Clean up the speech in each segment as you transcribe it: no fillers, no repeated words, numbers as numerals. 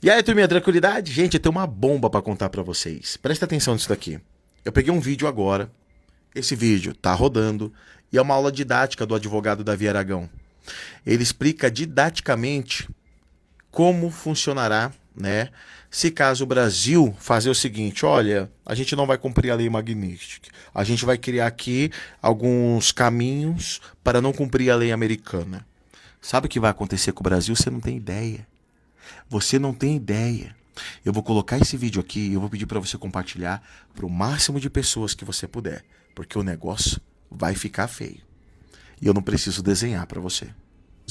E aí, turminha, tranquilidade? Gente, eu tenho uma bomba pra contar pra vocês. Presta atenção nisso daqui. Eu peguei um vídeo agora. Esse vídeo tá rodando e é uma aula didática do advogado Davi Aragão. Ele explica didaticamente como funcionará, né? Se caso o Brasil fazer o seguinte, olha, a gente não vai cumprir a lei Magnitsky. A gente vai criar aqui alguns caminhos para não cumprir a lei americana. Sabe o que vai acontecer com o Brasil? Você não tem ideia. Você não tem ideia. Eu vou colocar esse vídeo aqui e eu vou pedir para você compartilhar para o máximo de pessoas que você puder, porque o negócio vai ficar feio. E eu não preciso desenhar para você.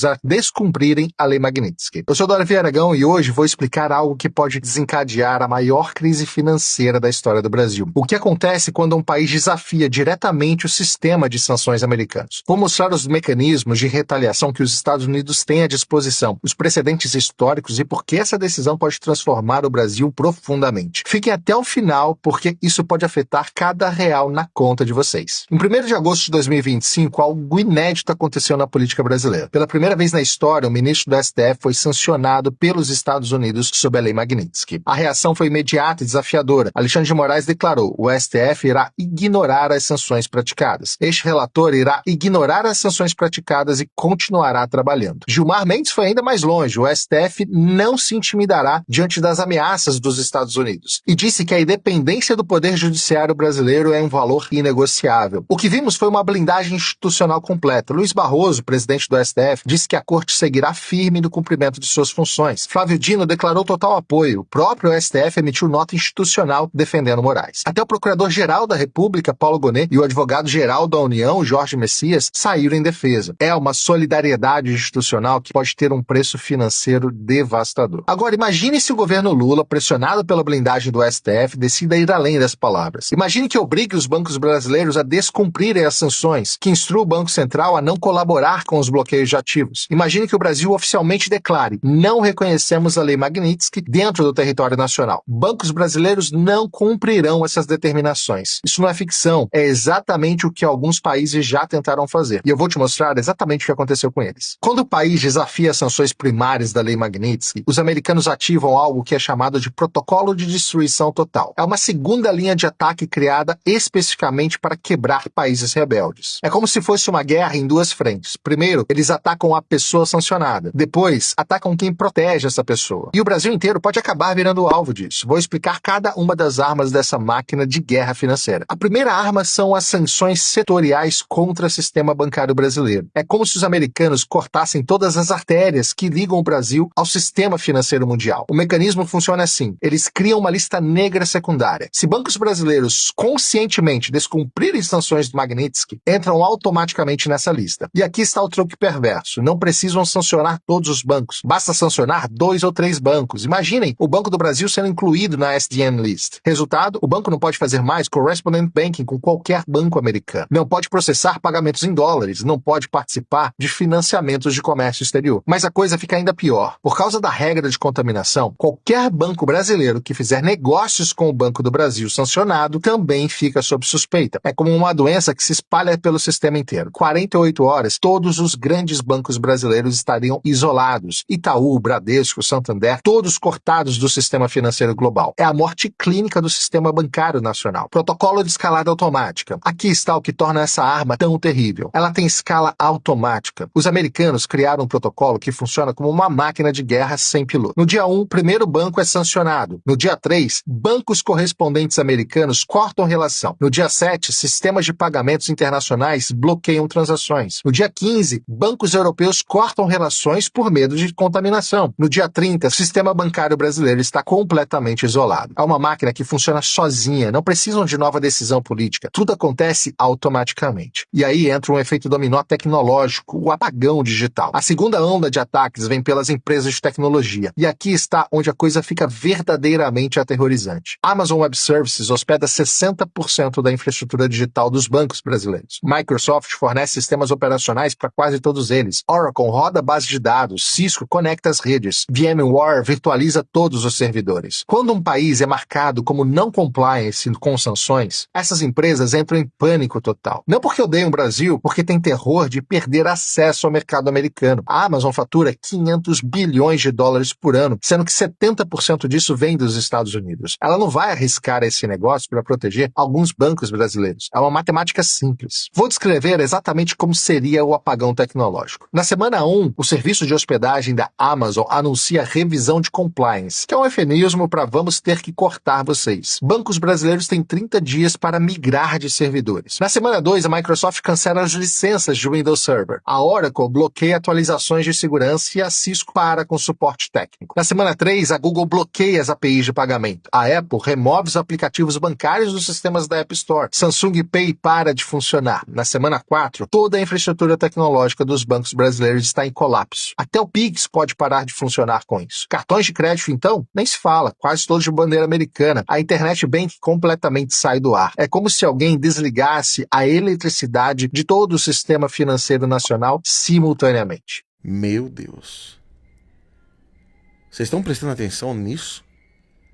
A descumprirem a Lei Magnitsky. Eu sou Davi Aragão e hoje vou explicar algo que pode desencadear a maior crise financeira da história do Brasil. O que acontece quando um país desafia diretamente o sistema de sanções americanos. Vou mostrar os mecanismos de retaliação que os Estados Unidos têm à disposição, os precedentes históricos e por que essa decisão pode transformar o Brasil profundamente. Fiquem até o final, porque isso pode afetar cada real na conta de vocês. Em 1º de agosto de 2025, algo inédito aconteceu na política brasileira. Pela primeira vez na história, o ministro do STF foi sancionado pelos Estados Unidos sob a Lei Magnitsky. A reação foi imediata e desafiadora. Alexandre de Moraes declarou: o STF irá ignorar as sanções praticadas. Este relator irá ignorar as sanções praticadas e continuará trabalhando. Gilmar Mendes foi ainda mais longe. O STF não se intimidará diante das ameaças dos Estados Unidos e disse que a independência do Poder Judiciário brasileiro é um valor inegociável. O que vimos foi uma blindagem institucional completa. Luiz Barroso, presidente do STF, disse que a corte seguirá firme no cumprimento de suas funções. Flávio Dino declarou total apoio. O próprio STF emitiu nota institucional defendendo Moraes. Até o Procurador-Geral da República, Paulo Gonet, e o Advogado-Geral da União, Jorge Messias, saíram em defesa. É uma solidariedade institucional que pode ter um preço financeiro devastador. Agora, imagine se o governo Lula, pressionado pela blindagem do STF, decida ir além das palavras. Imagine que obrigue os bancos brasileiros a descumprirem as sanções, que instrua o Banco Central a não colaborar com os bloqueios de ativos. Imagine que o Brasil oficialmente declare: não reconhecemos a Lei Magnitsky dentro do território nacional. Bancos brasileiros não cumprirão essas determinações. Isso não é ficção, é exatamente o que alguns países já tentaram fazer. E eu vou te mostrar exatamente o que aconteceu com eles. Quando o país desafia as sanções primárias da Lei Magnitsky, os americanos ativam algo que é chamado de Protocolo de Destruição Total. É uma segunda linha de ataque criada especificamente para quebrar países rebeldes. É como se fosse uma guerra em duas frentes. Primeiro, eles atacam a pessoa sancionada. Depois, atacam quem protege essa pessoa. E o Brasil inteiro pode acabar virando alvo disso. Vou explicar cada uma das armas dessa máquina de guerra financeira. A primeira arma são as sanções setoriais contra o sistema bancário brasileiro. É como se os americanos cortassem todas as artérias que ligam o Brasil ao sistema financeiro mundial. O mecanismo funciona assim: eles criam uma lista negra secundária. Se bancos brasileiros conscientemente descumprirem sanções do Magnitsky, entram automaticamente nessa lista. E aqui está o truque perverso: não precisam sancionar todos os bancos, basta sancionar 2 ou 3 bancos. Imaginem o Banco do Brasil sendo incluído na SDN List. Resultado: o banco não pode fazer mais correspondent banking com qualquer banco americano. Não pode processar pagamentos em dólares, não pode participar de financiamentos de comércio exterior. Mas a coisa fica ainda pior. Por causa da regra de contaminação, qualquer banco brasileiro que fizer negócios com o Banco do Brasil sancionado também fica sob suspeita. É como uma doença que se espalha pelo sistema inteiro. 48 horas, todos os grandes bancos brasileiros estariam isolados. Itaú, Bradesco, Santander, todos cortados do sistema financeiro global. É a morte clínica do sistema bancário nacional. Protocolo de escalada automática. Aqui está o que torna essa arma tão terrível. Ela tem escala automática. Os americanos criaram um protocolo que funciona como uma máquina de guerra sem piloto. No dia 1, o primeiro banco é sancionado. No dia 3, bancos correspondentes americanos cortam relação. No dia 7, sistemas de pagamentos internacionais bloqueiam transações. No dia 15, bancos europeus cortam relações por medo de contaminação. No dia 30, o sistema bancário brasileiro está completamente isolado. É uma máquina que funciona sozinha, não precisam de nova decisão política. Tudo acontece automaticamente. E aí entra um efeito dominó tecnológico, o apagão digital. A segunda onda de ataques vem pelas empresas de tecnologia. E aqui está onde a coisa fica verdadeiramente aterrorizante. Amazon Web Services hospeda 60% da infraestrutura digital dos bancos brasileiros. Microsoft fornece sistemas operacionais para quase todos eles. Oracle roda a base de dados, Cisco conecta as redes, VMware virtualiza todos os servidores. Quando um país é marcado como não compliance com sanções, essas empresas entram em pânico total. Não porque odeiam o Brasil, porque tem terror de perder acesso ao mercado americano. A Amazon fatura 500 bilhões de dólares por ano, sendo que 70% disso vem dos Estados Unidos. Ela não vai arriscar esse negócio para proteger alguns bancos brasileiros. É uma matemática simples. Vou descrever exatamente como seria o apagão tecnológico. Na semana 1, o serviço de hospedagem da Amazon anuncia revisão de compliance, que é um eufemismo para vamos ter que cortar vocês. Bancos brasileiros têm 30 dias para migrar de servidores. Na semana 2, a Microsoft cancela as licenças de Windows Server. A Oracle bloqueia atualizações de segurança e a Cisco para com suporte técnico. Na semana 3, a Google bloqueia as APIs de pagamento. A Apple remove os aplicativos bancários dos sistemas da App Store. Samsung Pay para de funcionar. Na semana 4, toda a infraestrutura tecnológica dos bancos brasileiros está em colapso. Até o Pix pode parar de funcionar com isso. Cartões de crédito, então, nem se fala, quase todos de bandeira americana. A Internet Bank completamente sai do ar. É como se alguém desligasse a eletricidade de todo o sistema financeiro nacional simultaneamente. Meu Deus. Vocês estão prestando atenção nisso?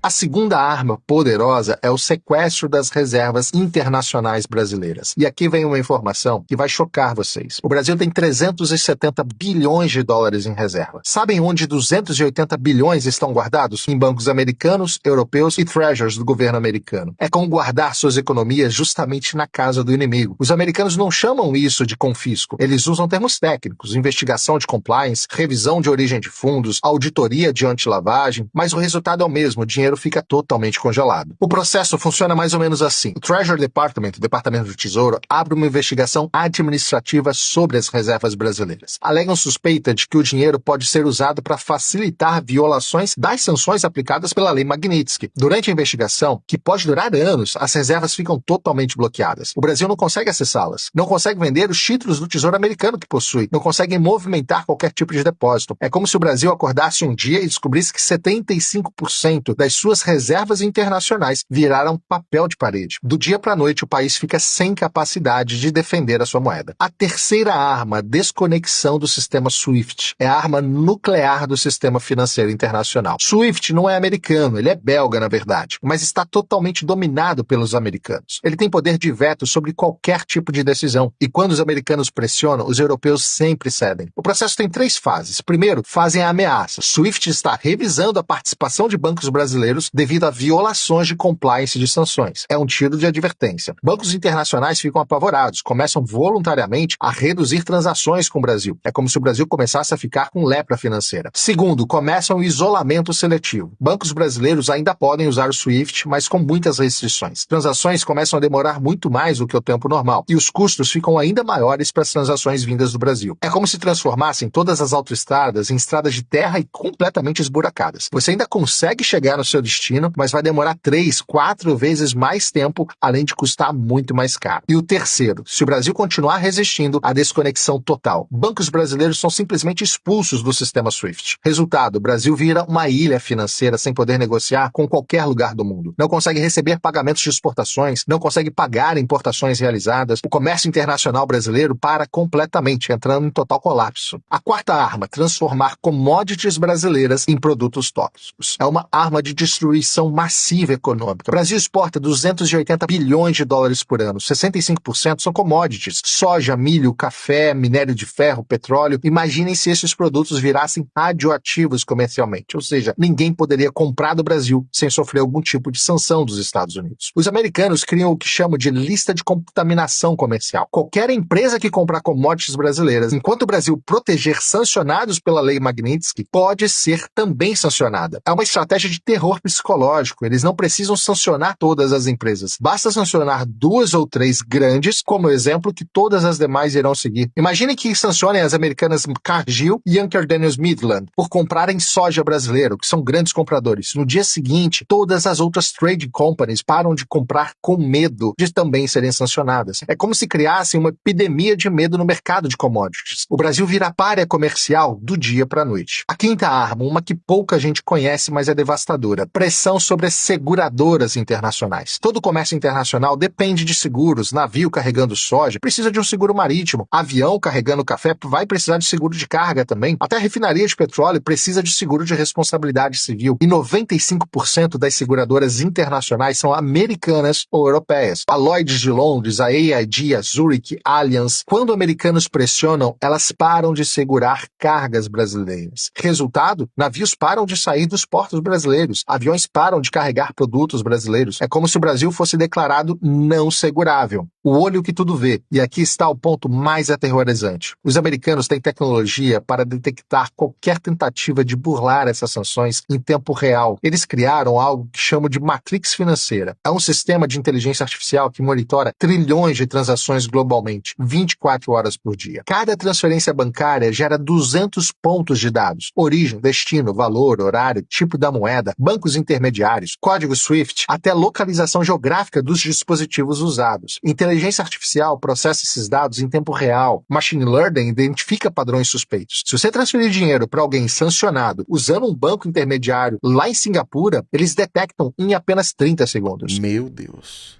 A segunda arma poderosa é o sequestro das reservas internacionais brasileiras. E aqui vem uma informação que vai chocar vocês. O Brasil tem 370 bilhões de dólares em reserva. Sabem onde 280 bilhões estão guardados? Em bancos americanos, europeus e treasuries do governo americano. É como guardar suas economias justamente na casa do inimigo. Os americanos não chamam isso de confisco. Eles usam termos técnicos, investigação de compliance, revisão de origem de fundos, auditoria de antilavagem, mas o resultado é o mesmo, o dinheiro fica totalmente congelado. O processo funciona mais ou menos assim. O Treasury Department, o Departamento do Tesouro, abre uma investigação administrativa sobre as reservas brasileiras. Alegam suspeita de que o dinheiro pode ser usado para facilitar violações das sanções aplicadas pela Lei Magnitsky. Durante a investigação, que pode durar anos, as reservas ficam totalmente bloqueadas. O Brasil não consegue acessá-las. Não consegue vender os títulos do Tesouro Americano que possui. Não consegue movimentar qualquer tipo de depósito. É como se o Brasil acordasse um dia e descobrisse que 75% das suas reservas internacionais viraram papel de parede. Do dia para a noite, o país fica sem capacidade de defender a sua moeda. A terceira arma, desconexão do sistema SWIFT, é a arma nuclear do sistema financeiro internacional. SWIFT não é americano, ele é belga, na verdade, mas está totalmente dominado pelos americanos. Ele tem poder de veto sobre qualquer tipo de decisão, e quando os americanos pressionam, os europeus sempre cedem. O processo tem 3 fases. Primeiro, fazem a ameaça. SWIFT está revisando a participação de bancos brasileiros devido a violações de compliance de sanções. É um tiro de advertência. Bancos internacionais ficam apavorados, começam voluntariamente a reduzir transações com o Brasil. É como se o Brasil começasse a ficar com lepra financeira. Segundo, começam o isolamento seletivo. Bancos brasileiros ainda podem usar o SWIFT, mas com muitas restrições. Transações começam a demorar muito mais do que o tempo normal, e os custos ficam ainda maiores para as transações vindas do Brasil. É como se transformassem todas as autoestradas em estradas de terra e completamente esburacadas. Você ainda consegue chegar no seu destino, mas vai demorar 3, 4 vezes mais tempo, além de custar muito mais caro. E o terceiro, se o Brasil continuar resistindo à desconexão total, bancos brasileiros são simplesmente expulsos do sistema SWIFT. Resultado, o Brasil vira uma ilha financeira sem poder negociar com qualquer lugar do mundo. Não consegue receber pagamentos de exportações, não consegue pagar importações realizadas. O comércio internacional brasileiro para completamente, entrando em total colapso. A quarta arma, transformar commodities brasileiras em produtos tóxicos. É uma arma de destruição massiva econômica. O Brasil exporta 280 bilhões de dólares por ano. 65% são commodities. Soja, milho, café, minério de ferro, petróleo. Imaginem se esses produtos virassem radioativos comercialmente. Ou seja, ninguém poderia comprar do Brasil sem sofrer algum tipo de sanção dos Estados Unidos. Os americanos criam o que chamam de lista de contaminação comercial. Qualquer empresa que comprar commodities brasileiras, enquanto o Brasil proteger sancionados pela Lei Magnitsky, pode ser também sancionada. É uma estratégia de terror psicológico. Eles não precisam sancionar todas as empresas. Basta sancionar 2 ou 3 grandes, como exemplo que todas as demais irão seguir. Imagine que sancionem as americanas Cargill e Youngster Daniels Midland por comprarem soja brasileiro, que são grandes compradores. No dia seguinte, todas as outras trading companies param de comprar com medo de também serem sancionadas. É como se criassem uma epidemia de medo no mercado de commodities. O Brasil vira pária comercial do dia para a noite. A quinta arma, uma que pouca gente conhece, mas é devastadora. Segunda, pressão sobre as seguradoras internacionais. Todo comércio internacional depende de seguros. Navio carregando soja precisa de um seguro marítimo. Avião carregando café vai precisar de seguro de carga também. Até a refinaria de petróleo precisa de seguro de responsabilidade civil. E 95% das seguradoras internacionais são americanas ou europeias. A Lloyd's de Londres, a AIG, a Zurich, Allianz. Quando americanos pressionam, elas param de segurar cargas brasileiras. Resultado, navios param de sair dos portos brasileiros. Aviões param de carregar produtos brasileiros. É como se o Brasil fosse declarado não segurável. O olho que tudo vê. E aqui está o ponto mais aterrorizante. Os americanos têm tecnologia para detectar qualquer tentativa de burlar essas sanções em tempo real. Eles criaram algo que chamam de Matrix financeira. É um sistema de inteligência artificial que monitora trilhões de transações globalmente, 24 horas por dia. Cada transferência bancária gera 200 pontos de dados. Origem, destino, valor, horário, tipo da moeda, bancos intermediários, código SWIFT, até localização geográfica dos dispositivos usados. Inteligência artificial processa esses dados em tempo real. Machine Learning identifica padrões suspeitos. Se você transferir dinheiro para alguém sancionado usando um banco intermediário lá em Singapura, eles detectam em apenas 30 segundos. Meu Deus.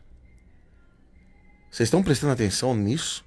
Vocês estão prestando atenção nisso?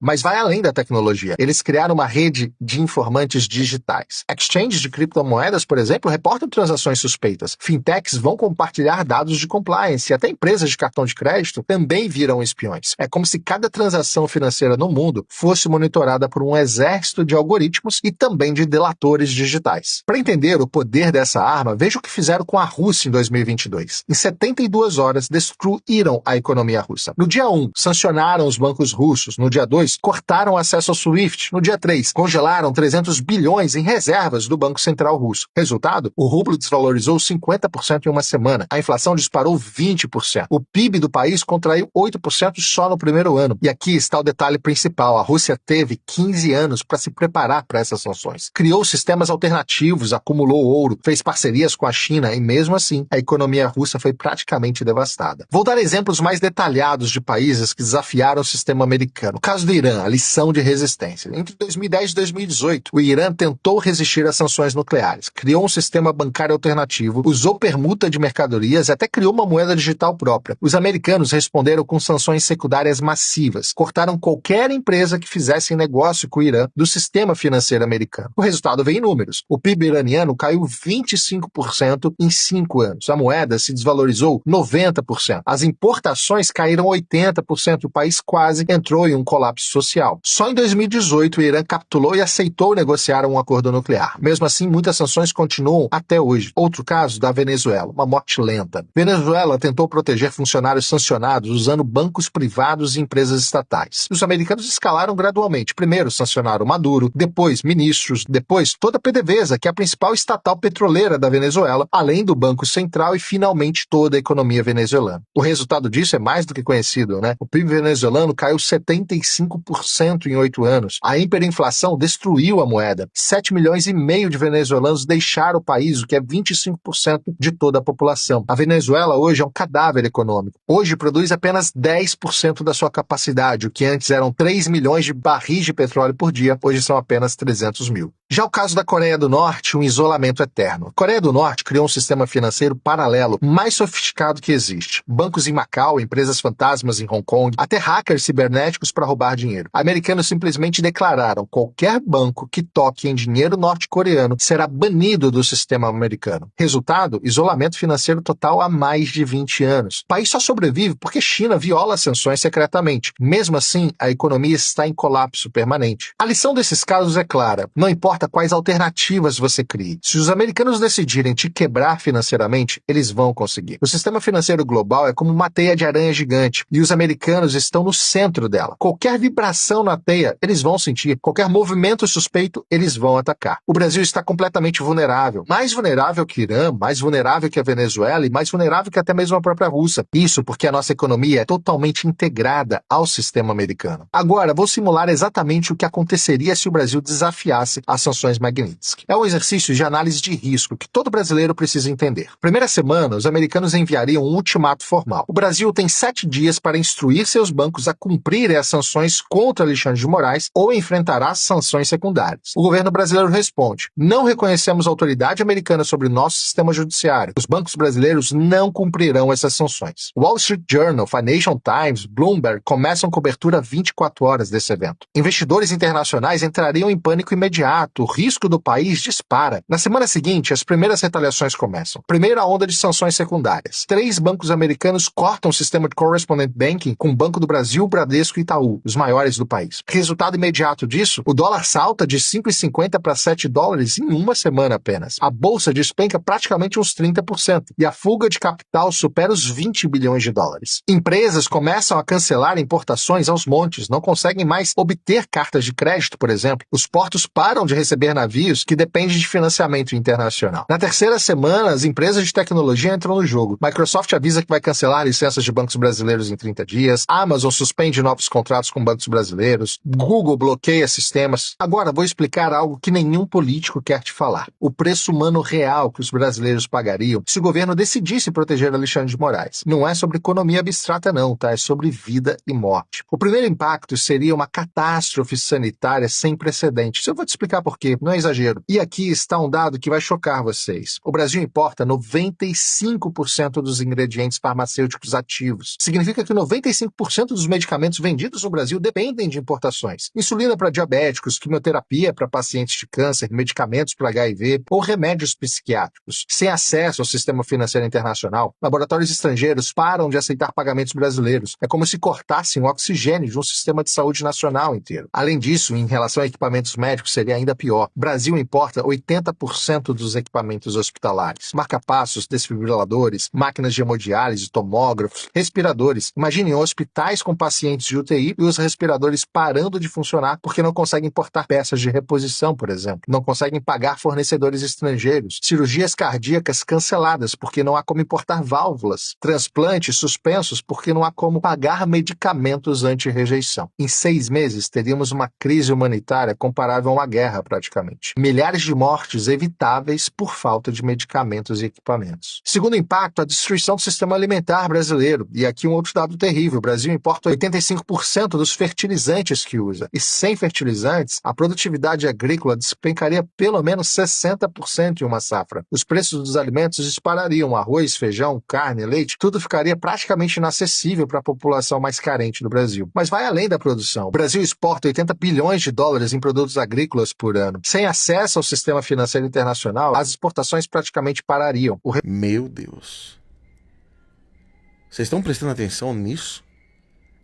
Mas vai além da tecnologia. Eles criaram uma rede de informantes digitais. Exchanges de criptomoedas, por exemplo, reportam transações suspeitas. Fintechs vão compartilhar dados de compliance e até empresas de cartão de crédito também viram espiões. É como se cada transação financeira no mundo fosse monitorada por um exército de algoritmos e também de delatores digitais. Para entender o poder dessa arma, veja o que fizeram com a Rússia em 2022. Em 72 horas, destruíram a economia russa. No dia 1, sancionaram os bancos russos. No dia 2, cortaram acesso ao SWIFT. No dia 3, congelaram 300 bilhões em reservas do Banco Central Russo. Resultado, o rublo desvalorizou 50% em uma semana. A inflação disparou 20%. O PIB do país contraiu 8% só no primeiro ano. E aqui está o detalhe principal. A Rússia teve 15 anos para se preparar para essas sanções. Criou sistemas alternativos, acumulou ouro, fez parcerias com a China e, mesmo assim, a economia russa foi praticamente devastada. Vou dar exemplos mais detalhados de países que desafiaram o sistema americano. O caso do Irã, a lição de resistência. Entre 2010 e 2018, o Irã tentou resistir às sanções nucleares, criou um sistema bancário alternativo, usou permuta de mercadorias e até criou uma moeda digital própria. Os americanos responderam com sanções secundárias massivas, cortaram qualquer empresa que fizesse negócio com o Irã do sistema financeiro americano. O resultado veio em números. O PIB iraniano caiu 25% em 5 anos. A moeda se desvalorizou 90%. As importações caíram 80%. O país quase entrou em um colapso social. Só em 2018 o Irã capitulou e aceitou negociar um acordo nuclear. Mesmo assim, muitas sanções continuam até hoje. Outro caso da Venezuela, uma morte lenta. Venezuela tentou proteger funcionários sancionados usando bancos privados e empresas estatais. Os americanos escalaram gradualmente. Primeiro sancionaram Maduro, depois ministros, depois toda a PDVSA, que é a principal estatal petroleira da Venezuela, além do Banco Central e finalmente toda a economia venezuelana. O resultado disso é mais do que conhecido, né? O PIB venezuelano caiu 75% em 8 anos. A hiperinflação destruiu a moeda. 7 milhões e meio de venezuelanos deixaram o país, o que é 25% de toda a população. A Venezuela hoje é um cadáver econômico. Hoje produz apenas 10% da sua capacidade, o que antes eram 3 milhões de barris de petróleo por dia, hoje são apenas 300 mil. Já o caso da Coreia do Norte, um isolamento eterno. A Coreia do Norte criou um sistema financeiro paralelo mais sofisticado que existe. Bancos em Macau, empresas fantasmas em Hong Kong, até hackers cibernéticos para roubar dinheiro. Americanos simplesmente declararam: qualquer banco que toque em dinheiro norte-coreano será banido do sistema americano. Resultado, isolamento financeiro total há mais de 20 anos. O país só sobrevive porque China viola as sanções secretamente. Mesmo assim, a economia está em colapso permanente. A lição desses casos é clara: não importa quais alternativas você crie. Se os americanos decidirem te quebrar financeiramente, eles vão conseguir. O sistema financeiro global é como uma teia de aranha gigante e os americanos estão no centro dela. Qualquer vibração na teia, eles vão sentir. Qualquer movimento suspeito, eles vão atacar. O Brasil está completamente vulnerável. Mais vulnerável que o Irã, mais vulnerável que a Venezuela e mais vulnerável que até mesmo a própria Rússia. Isso porque a nossa economia é totalmente integrada ao sistema americano. Agora, vou simular exatamente o que aconteceria se o Brasil desafiasse as sanções Magnitsky. É um exercício de análise de risco que todo brasileiro precisa entender. Primeira semana, os americanos enviariam um ultimato formal. O Brasil tem 7 dias para instruir seus bancos a cumprirem as sanções contra Alexandre de Moraes ou enfrentará sanções secundárias. O governo brasileiro responde: não reconhecemos autoridade americana sobre nosso sistema judiciário. Os bancos brasileiros não cumprirão essas sanções. Wall Street Journal, Financial Times, Bloomberg começam cobertura 24 horas desse evento. Investidores internacionais entrariam em pânico imediato. O risco do país dispara. Na semana seguinte, as primeiras retaliações começam. Primeira onda de sanções secundárias. 3 bancos americanos cortam o sistema de correspondent banking com o Banco do Brasil, Bradesco e Itaú, os maiores do país. Resultado imediato disso, o dólar salta de 5,50 para 7 dólares em uma semana apenas. A bolsa despenca praticamente uns 30% e a fuga de capital supera os 20 bilhões de dólares. Empresas começam a cancelar importações aos montes, não conseguem mais obter cartas de crédito, por exemplo. Os portos param de receber navios que dependem de financiamento internacional. Na terceira semana, as empresas de tecnologia entram no jogo. Microsoft avisa que vai cancelar licenças de bancos brasileiros em 30 dias. Amazon suspende novos contratos com bancos brasileiros. Google bloqueia sistemas. Agora, vou explicar algo que nenhum político quer te falar. O preço humano real que os brasileiros pagariam se o governo decidisse proteger Alexandre de Moraes. Não é sobre economia abstrata não, tá? É sobre vida e morte. O primeiro impacto seria uma catástrofe sanitária sem precedentes. Eu vou te explicar por quê, não é exagero. E aqui está um dado que vai chocar vocês. O Brasil importa 95% dos ingredientes farmacêuticos ativos. Significa que 95% dos medicamentos vendidos no Brasil dependem de importações. Insulina para diabéticos, quimioterapia para pacientes de câncer, medicamentos para HIV ou remédios psiquiátricos. Sem acesso ao sistema financeiro internacional, laboratórios estrangeiros param de aceitar pagamentos brasileiros. É como se cortassem o oxigênio de um sistema de saúde nacional inteiro. Além disso, em relação a equipamentos médicos, seria ainda pior. O Brasil importa 80% dos equipamentos hospitalares. Marca-passos, desfibriladores, máquinas de hemodiálise, tomógrafos, respiradores. Imaginem hospitais com pacientes de UTI e os respiradores parando de funcionar porque não conseguem importar peças de reposição, por exemplo. Não conseguem pagar fornecedores estrangeiros. Cirurgias cardíacas canceladas porque não há como importar válvulas. Transplantes suspensos porque não há como pagar medicamentos anti-rejeição. Em 6 meses, teríamos uma crise humanitária comparável a uma guerra, praticamente. Milhares de mortes evitáveis por falta de medicamentos e equipamentos. Segundo impacto, a destruição do sistema alimentar brasileiro. E aqui um outro dado terrível. O Brasil importa 85% dos fertilizantes que usa. E sem fertilizantes, a produtividade agrícola despencaria pelo menos 60% em uma safra. Os preços dos alimentos disparariam. Arroz, feijão, carne, leite, tudo ficaria praticamente inacessível para a população mais carente do Brasil. Mas vai além da produção. O Brasil exporta 80 bilhões de dólares em produtos agrícolas por ano. Sem acesso ao sistema financeiro internacional, as exportações praticamente parariam. Meu Deus. Vocês estão prestando atenção nisso?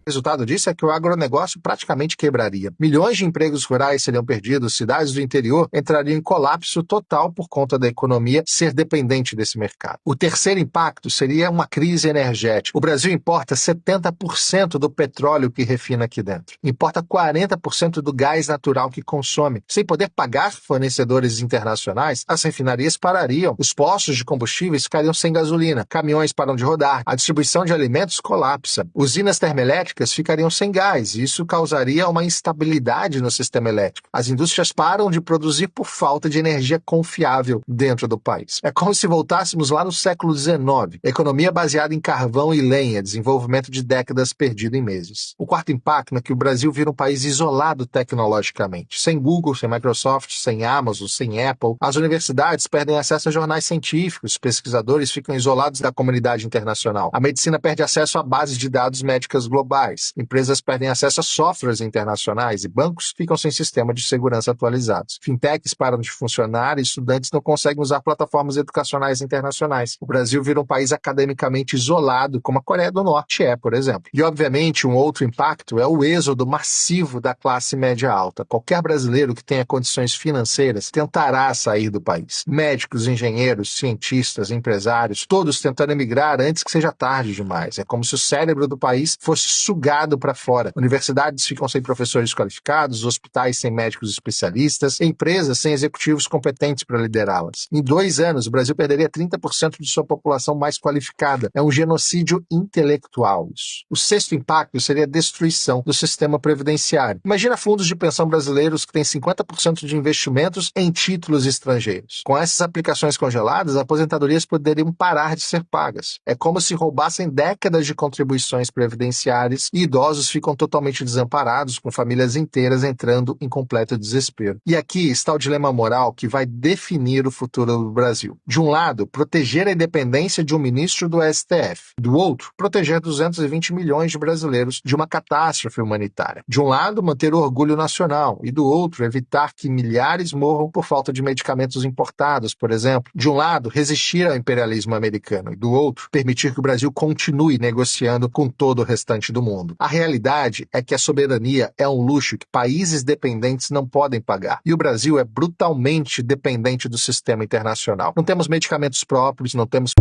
O resultado disso é que o agronegócio praticamente quebraria. Milhões de empregos rurais seriam perdidos, cidades do interior entrariam em colapso total por conta da economia ser dependente desse mercado. O terceiro impacto seria uma crise energética. O Brasil importa 70% do petróleo que refina aqui dentro. Importa 40% do gás natural que consome. Sem poder pagar fornecedores internacionais, as refinarias parariam. Os postos de combustíveis ficariam sem gasolina. Caminhões param de rodar. A distribuição de alimentos colapsa. Usinas termoelétricas ficariam sem gás, e isso causaria uma instabilidade no sistema elétrico. As indústrias param de produzir por falta de energia confiável dentro do país. É como se voltássemos lá no século XIX. Economia baseada em carvão e lenha, desenvolvimento de décadas perdido em meses. O quarto impacto é que o Brasil vira um país isolado tecnologicamente. Sem Google, sem Microsoft, sem Amazon, sem Apple. As universidades perdem acesso a jornais científicos, pesquisadores ficam isolados da comunidade internacional. A medicina perde acesso a bases de dados médicas globais. Empresas perdem acesso a softwares internacionais e bancos ficam sem sistema de segurança atualizados. Fintechs param de funcionar e estudantes não conseguem usar plataformas educacionais internacionais. O Brasil vira um país academicamente isolado, como a Coreia do Norte é, por exemplo. E, obviamente, um outro impacto é o êxodo massivo da classe média alta. Qualquer brasileiro que tenha condições financeiras tentará sair do país. Médicos, engenheiros, cientistas, empresários, todos tentando emigrar antes que seja tarde demais. É como se o cérebro do país fosse sugado para fora. Universidades ficam sem professores qualificados, hospitais sem médicos especialistas, empresas sem executivos competentes para liderá-las. Em 2 anos, o Brasil perderia 30% de sua população mais qualificada. É um genocídio intelectual isso. O sexto impacto seria a destruição do sistema previdenciário. Imagina fundos de pensão brasileiros que têm 50% de investimentos em títulos estrangeiros. Com essas aplicações congeladas, aposentadorias poderiam parar de ser pagas. É como se roubassem décadas de contribuições previdenciárias e idosos ficam totalmente desamparados, com famílias inteiras entrando em completo desespero. E aqui está o dilema moral que vai definir o futuro do Brasil. De um lado, proteger a independência de um ministro do STF. Do outro, proteger 220 milhões de brasileiros de uma catástrofe humanitária. De um lado, manter o orgulho nacional e do outro, evitar que milhares morram por falta de medicamentos importados, por exemplo. De um lado, resistir ao imperialismo americano e do outro, permitir que o Brasil continue negociando com todo o restante do mundo. A realidade é que a soberania é um luxo que países dependentes não podem pagar. E o Brasil é brutalmente dependente do sistema internacional. Não temos medicamentos próprios, não temos